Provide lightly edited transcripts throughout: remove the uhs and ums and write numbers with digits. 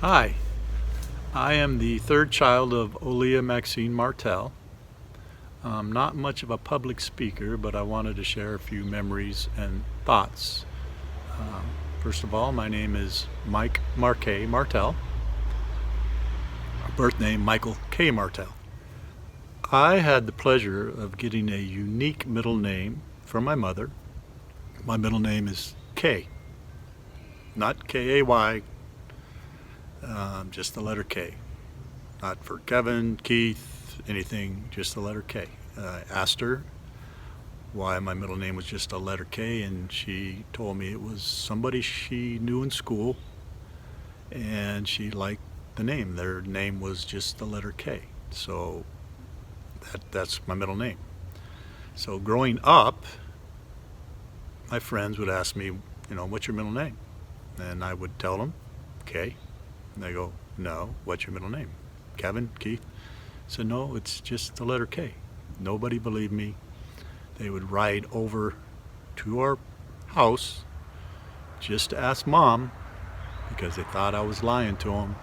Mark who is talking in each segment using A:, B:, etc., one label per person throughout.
A: Hi, I am the third child of Olia Maxine Martell. I'm not much of a public speaker, but I wanted to share a few memories and thoughts. First of all, my name is Mike Marquet Martell, birth name Michael K. Martell. I had the pleasure of getting a unique middle name from my mother. My middle name is K, not K-A-Y, just the letter K. Not for Kevin, Keith, anything, just the letter K. I asked her why my middle name was just a letter K, and she told me it was somebody she knew in school, and she liked the name. Their name was just the letter K. So that's my middle name. So growing up, my friends would ask me, what's your middle name? And I would tell them, K. And they go, no, what's your middle name? Kevin, Keith? I said, no, it's just the letter K. Nobody believed me. They would ride over to our house just to ask Mom, because they thought I was lying to them,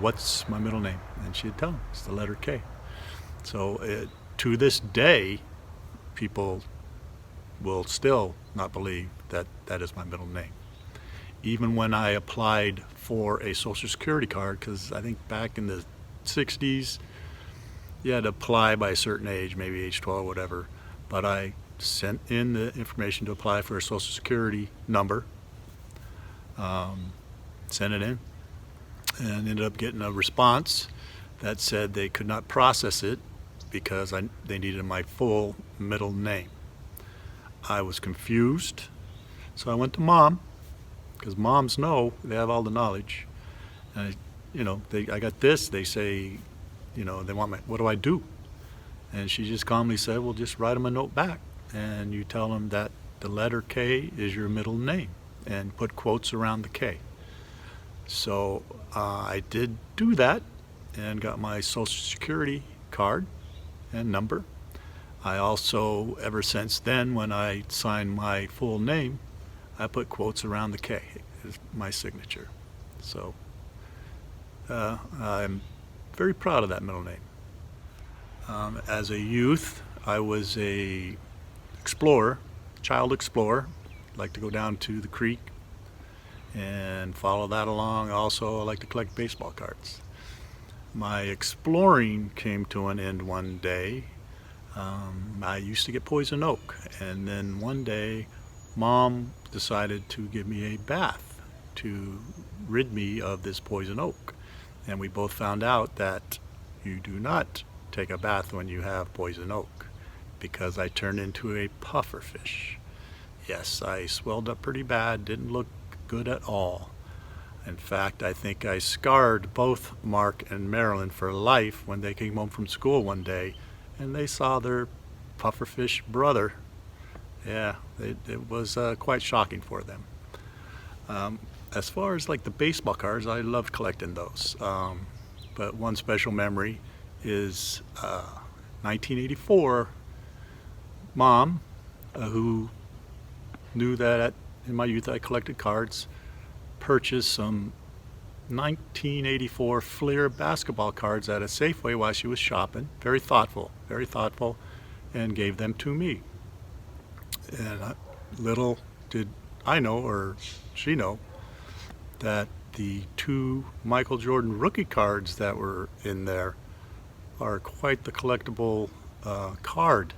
A: what's my middle name? And she'd tell them, it's the letter K. So to this day, people will still not believe that that is my middle name. Even when I applied for a Social Security card, because I think back in the 60s, you had to apply by a certain age, maybe age 12, whatever. But I sent in the information to apply for a Social Security number, sent it in, and ended up getting a response that said they could not process it because they needed my full middle name. I was confused, so I went to Mom, because moms know, they have all the knowledge. And I got this, they say, they want what do I do? And she just calmly said, well, just write them a note back, and you tell them that the letter K is your middle name, and put quotes around the K. So I did do that, and got my Social Security card and number. I also, ever since then, when I signed my full name, I put quotes around the K as my signature. So I'm very proud of that middle name. As a youth, I was a explorer, child explorer. Like to go down to the creek and follow that along. Also, I like to collect baseball cards. My exploring came to an end one day. I used to get poison oak, and then one day Mom decided to give me a bath to rid me of this poison oak. And we both found out that you do not take a bath when you have poison oak, because I turned into a pufferfish. Yes, I swelled up pretty bad, didn't look good at all. In fact, I think I scarred both Mark and Marilyn for life when they came home from school one day and they saw their pufferfish brother. Yeah, it was quite shocking for them. As far as like the baseball cards, I loved collecting those. But one special memory is 1984. Mom, who knew that in my youth I collected cards, purchased some 1984 Fleer basketball cards at a Safeway while she was shopping. Very thoughtful, and gave them to me. And little did I know, or she know, that the two Michael Jordan rookie cards that were in there are quite the collectible card.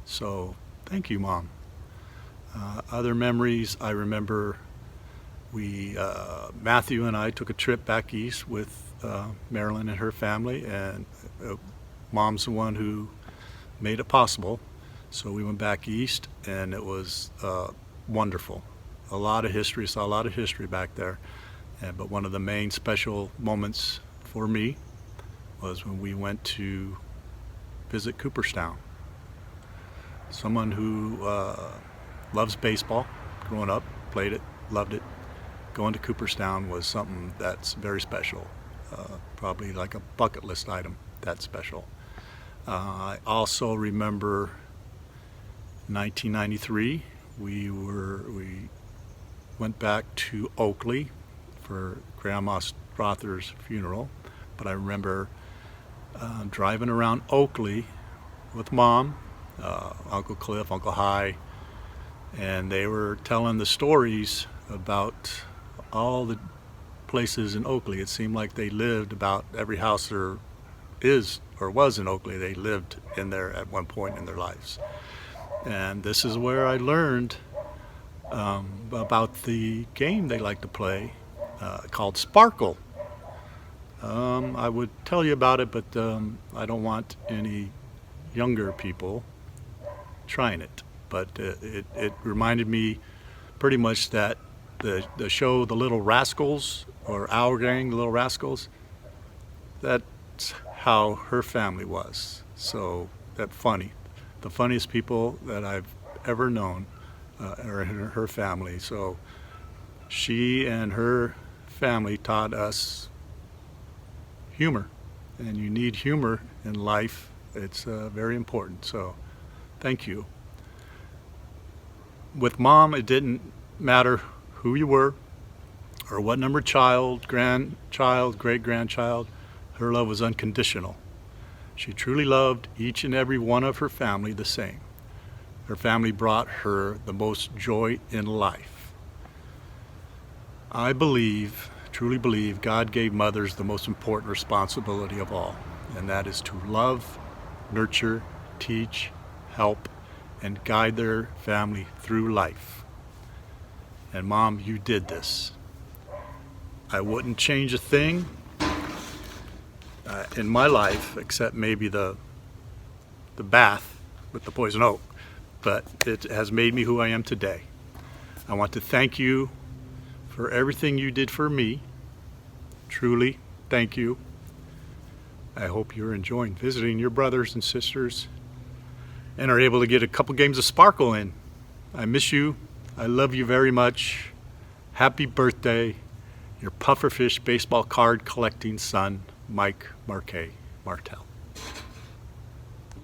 A: So thank you, Mom. Other memories, I remember Matthew and I took a trip back east with Marilyn and her family, and Mom's the one who made it possible. So we went back east, and it was wonderful. Saw a lot of history back there. But one of the main special moments for me was when we went to visit Cooperstown. Someone who loves baseball, growing up, played it, loved it. Going to Cooperstown was something that's very special. Probably like a bucket list item, that's special. I also remember 1993, we went back to Oakley for Grandma's Rother's funeral, but I remember driving around Oakley with Mom, Uncle Cliff, Uncle High, and they were telling the stories about all the places in Oakley. It seemed like they lived about every house there is or was in Oakley. They lived in there at one point in their lives. And this is where I learned about the game they like to play called Sparkle. I would tell you about it, but I don't want any younger people trying it. But it reminded me pretty much that the show The Little Rascals, or Our Gang, The Little Rascals, that's how her family was. So that funny. The funniest people that I've ever known are in her family. So she and her family taught us humor, and you need humor in life. It's very important. So thank you. With Mom, it didn't matter who you were or what number child, grandchild, great-grandchild. Her love was unconditional. She truly loved each and every one of her family the same. Her family brought her the most joy in life. I believe, truly believe, God gave mothers the most important responsibility of all, and that is to love, nurture, teach, help, and guide their family through life. And Mom, you did this. I wouldn't change a thing in my life, except maybe the bath with the poison oak, but it has made me who I am today. I want to thank you for everything you did for me. Truly, thank you. I hope you're enjoying visiting your brothers and sisters and are able to get a couple games of Sparkle in. I miss you. I love you very much. Happy birthday, your pufferfish baseball card collecting son, Mike Martell.